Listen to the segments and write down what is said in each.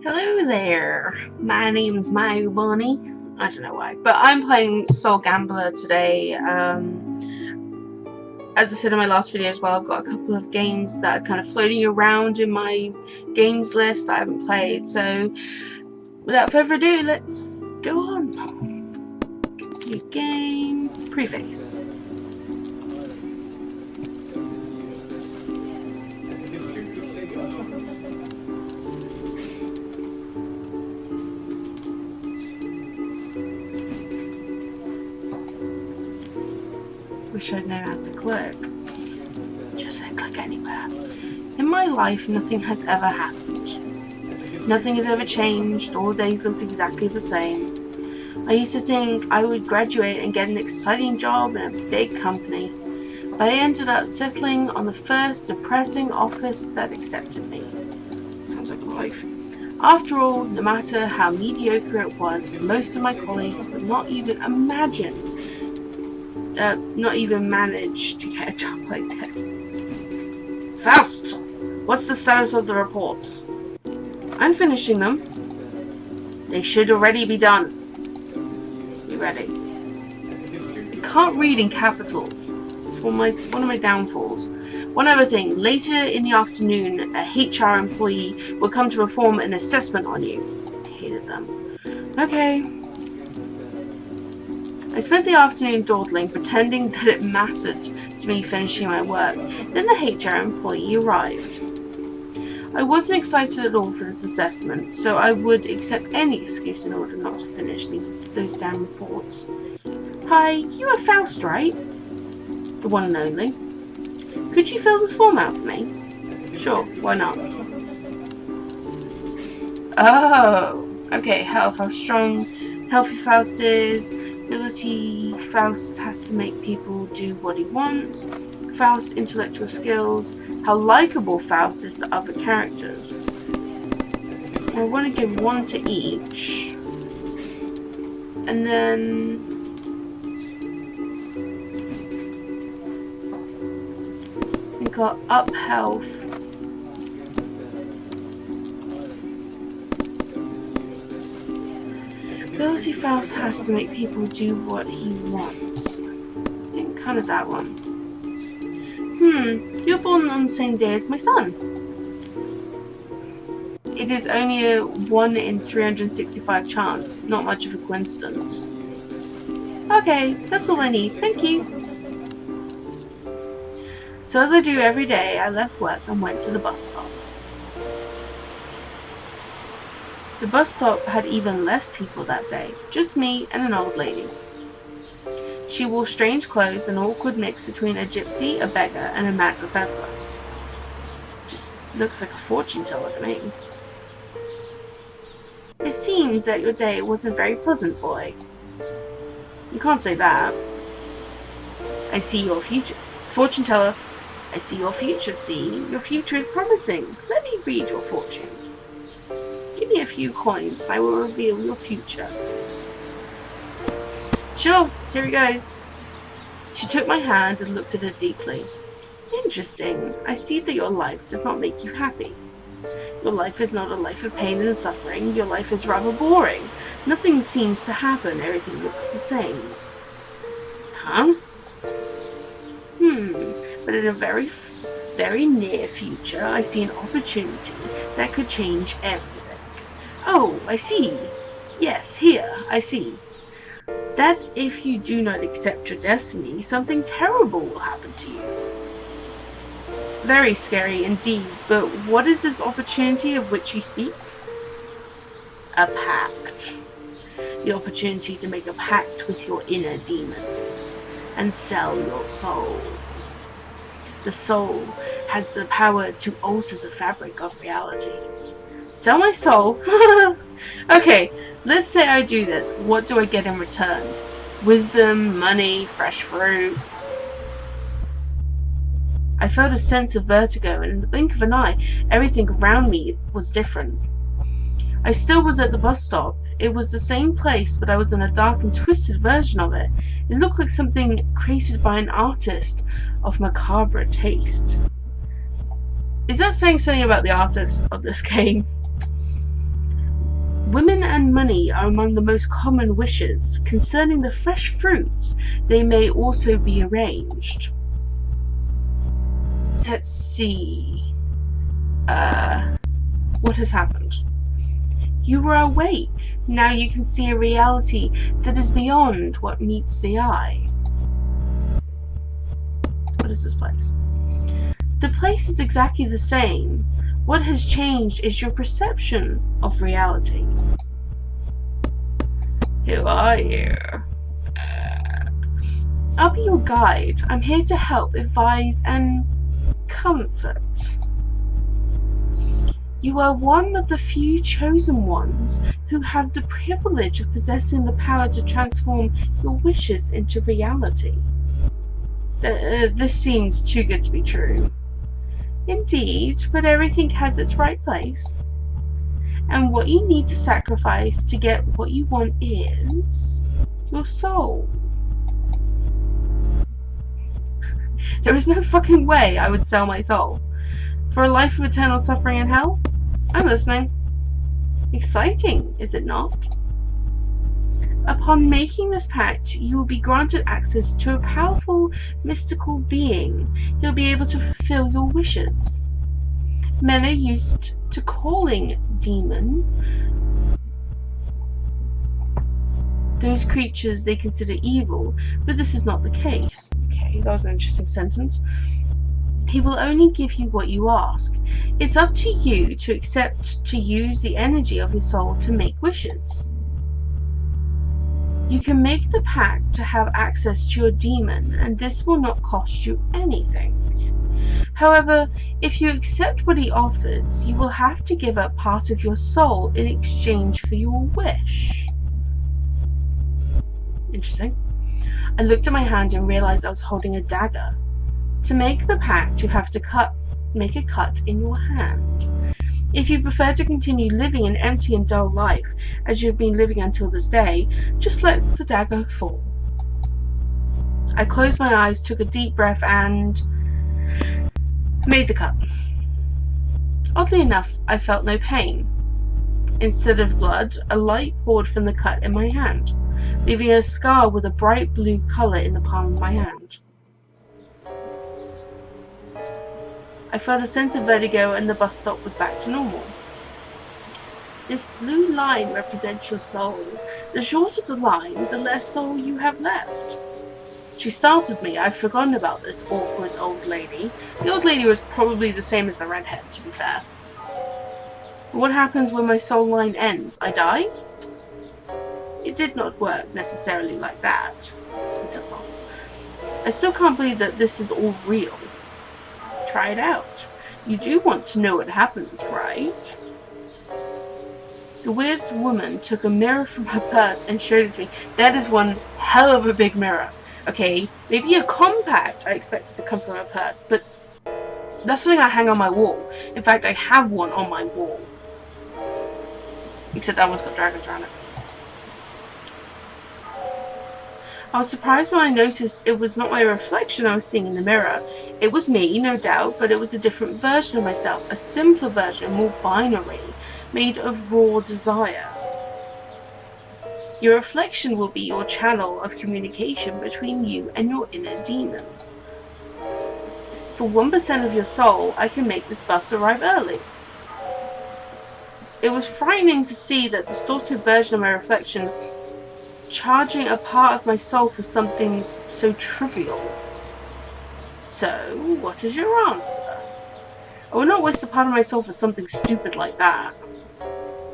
Hello there, my name's My Bunny. I don't know why, but I'm playing Soul Gambler today. As I said in my last video as well, I've got a couple of games that are kind of floating around in my games list that I haven't played, so without further ado, let's go on. New game, preface. Wish I'd known how to click. Just say click anywhere. In my life, nothing has ever happened. Nothing has ever changed. All days looked exactly the same. I used to think I would graduate and get an exciting job in a big company, but I ended up settling on the first depressing office that accepted me. Sounds like life. After all, no matter how mediocre it was, most of my colleagues would not even manage to get a job like this. Faust! What's the status of the reports? I'm finishing them. They should already be done. You ready? I can't read in capitals. It's one of my downfalls. One other thing, later in the afternoon, a HR employee will come to perform an assessment on you. I hated them. Okay. I spent the afternoon dawdling, pretending that it mattered to me finishing my work. Then the HR employee arrived. I wasn't excited at all for this assessment, so I would accept any excuse in order not to finish those damn reports. Hi, you are Faust, right? The one and only. Could you fill this form out for me? Sure, why not? Oh, okay, how strong healthy Faust is. Ability, Faust has to make people do what he wants. Faust's intellectual skills, how likable Faust is to other characters. I want to give one to each. And then we got up health. Ability Faust has to make people do what he wants. I think kind of that one. You're born on the same day as my son. It is only a 1 in 365 chance, not much of a coincidence. Okay, that's all I need, thank you. So as I do every day, I left work and went to the bus stop. The bus stop had even less people that day, just me and an old lady. She wore strange clothes, an awkward mix between a gypsy, a beggar, and a mad professor. Just looks like a fortune teller to me. It seems that your day wasn't very pleasant, boy. You can't say that. I see your future. Fortune teller, I see your future, see? Your future is promising. Let me read your fortune. Give me a few coins and I will reveal your future. Sure, here it goes. She took my hand and looked at it deeply. Interesting. I see that your life does not make you happy. Your life is not a life of pain and suffering. Your life is rather boring. Nothing seems to happen. Everything looks the same. Huh? But in a very, very near future, I see an opportunity that could change everything. Oh, I see. Yes, here, I see. That if you do not accept your destiny, something terrible will happen to you. Very scary indeed, but what is this opportunity of which you speak? A pact. The opportunity to make a pact with your inner demon and sell your soul. The soul has the power to alter the fabric of reality. Sell my soul? Okay, let's say I do this. What do I get in return? Wisdom, money, fresh fruits. I felt a sense of vertigo, and in the blink of an eye, everything around me was different. I still was at the bus stop. It was the same place, but I was in a dark and twisted version of it. It looked like something created by an artist of macabre taste. Is that saying something about the artist of this game? Women and money are among the most common wishes. Concerning the fresh fruits, they may also be arranged. Let's see. What has happened? You were awake. Now you can see a reality that is beyond what meets the eye. What is this place? The place is exactly the same. What has changed is your perception of reality. Who are you? I'll be your guide. I'm here to help, advise, and comfort. You are one of the few chosen ones who have the privilege of possessing the power to transform your wishes into reality. This seems too good to be true. Indeed, but everything has its right place. And what you need to sacrifice to get what you want is your soul. There is no fucking way I would sell my soul. For a life of eternal suffering and hell? I'm listening. Exciting, is it not? Upon making this pact, you will be granted access to a powerful, mystical being. He'll be able to fulfill your wishes. Men are used to calling demon those creatures they consider evil, but this is not the case. Okay, that was an interesting sentence. He will only give you what you ask. It's up to you to accept to use the energy of your soul to make wishes. You can make the pact to have access to your demon, and this will not cost you anything. However, if you accept what he offers, you will have to give up part of your soul in exchange for your wish. Interesting. I looked at my hand and realized I was holding a dagger. To make the pact, you have to make a cut in your hand. If you prefer to continue living an empty and dull life, as you've been living until this day, just let the dagger fall. I closed my eyes, took a deep breath, and made the cut. Oddly enough, I felt no pain. Instead of blood, a light poured from the cut in my hand, leaving a scar with a bright blue colour in the palm of my hand. I felt a sense of vertigo and the bus stop was back to normal. This blue line represents your soul. The shorter the line, the less soul you have left. She startled me. I'd forgotten about this awkward old lady. The old lady was probably the same as the redhead, to be fair. What happens when my soul line ends? I die? It did not work necessarily like that. It does not. I still can't believe that this is all real. Try it out. You do want to know what happens, right? The weird woman took a mirror from her purse and showed it to me. That is one hell of a big mirror. Okay, maybe a compact I expected to come from her purse, but that's something I hang on my wall. In fact, I have one on my wall. Except that one's got dragons around it. I was surprised when I noticed it was not my reflection I was seeing in the mirror. It was me, no doubt, but it was a different version of myself, a simpler version, more binary, made of raw desire. Your reflection will be your channel of communication between you and your inner demon. For 1% of your soul, I can make this bus arrive early. It was frightening to see that distorted version of my reflection charging a part of my soul for something so trivial. So, what is your answer? I will not waste a part of my soul for something stupid like that.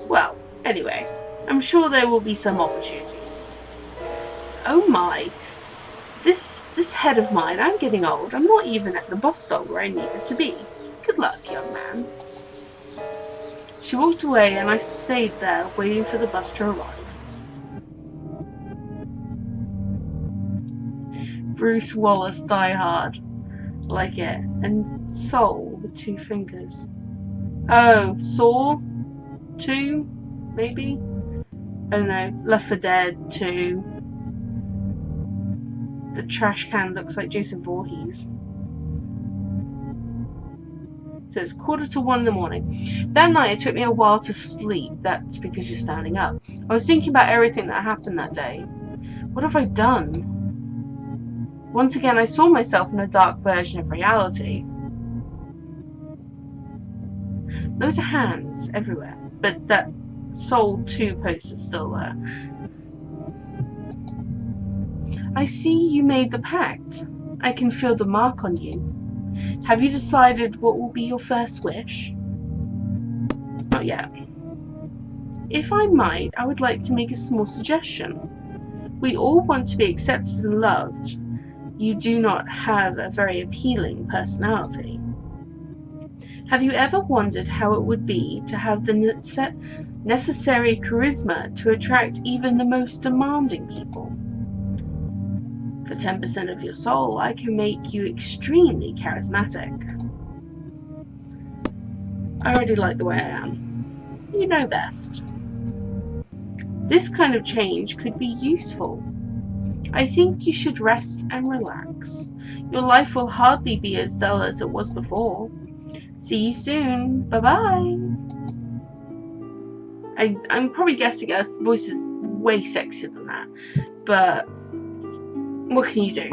Well, anyway, I'm sure there will be some opportunities. Oh my, this head of mine, I'm getting old. I'm not even at the bus stop where I needed to be. Good luck, young man. She walked away and I stayed there waiting for the bus to arrive. Bruce Wallace, Die Hard. Like it. And Soul with 2 fingers. Oh, Saw 2? Maybe? I don't know. Left 4 Dead 2. The trash can looks like Jason Voorhees. So it's 1:45 in the morning. That night, it took me a while to sleep. That's because you're standing up. I was thinking about everything that happened that day. What have I done? Once again, I saw myself in a dark version of reality. Those are hands everywhere, but that Soul 2 poster's still there. I see you made the pact. I can feel the mark on you. Have you decided what will be your first wish? Not yet. If I might, I would like to make a small suggestion. We all want to be accepted and loved. You do not have a very appealing personality. Have you ever wondered how it would be to have the necessary charisma to attract even the most demanding people? For 10% of your soul, I can make you extremely charismatic. I already like the way I am. You know best. This kind of change could be useful. I think you should rest and relax. Your life will hardly be as dull as it was before. See you soon. Bye-bye. I'm probably guessing her voice is way sexier than that, but what can you do?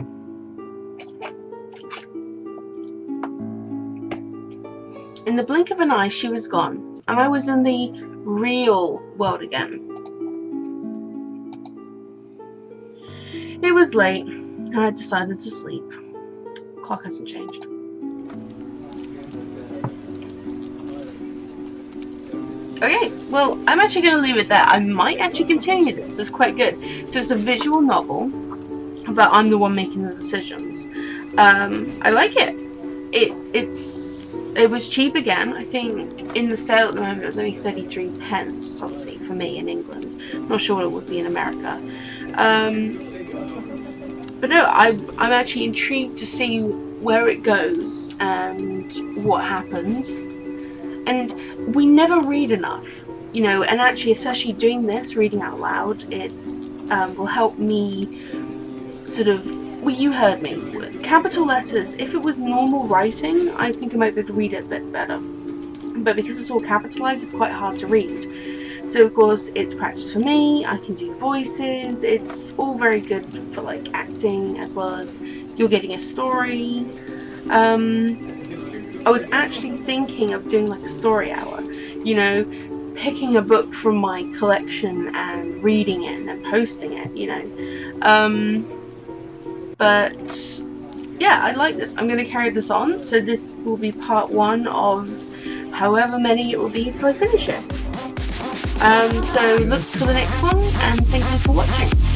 In the blink of an eye, she was gone, and I was in the real world again. It was late, and I decided to sleep. The clock hasn't changed. Okay, well, I'm actually going to leave it there. I might actually continue this. It's quite good. So it's a visual novel, but I'm the one making the decisions. I like it. It was cheap again. I think in the sale at the moment it was only 33 pence, obviously, for me in England. Not sure what it would be in America. But no, I'm actually intrigued to see where it goes and what happens. And we never read enough, you know, and actually, especially doing this, reading out loud, it will help me sort of, well, you heard me, capital letters. If it was normal writing, I think I might be able to read it a bit better. But because it's all capitalized, it's quite hard to read. So, of course, it's practice for me. I can do voices. It's all very good for, like, acting, as well as you're getting a story. I was actually thinking of doing like a story hour, you know, picking a book from my collection and reading it and then posting it, you know. But yeah, I like this. I'm going to carry this on, so this will be part 1 of however many it will be until I finish it. So look for the next one, and thank you for watching.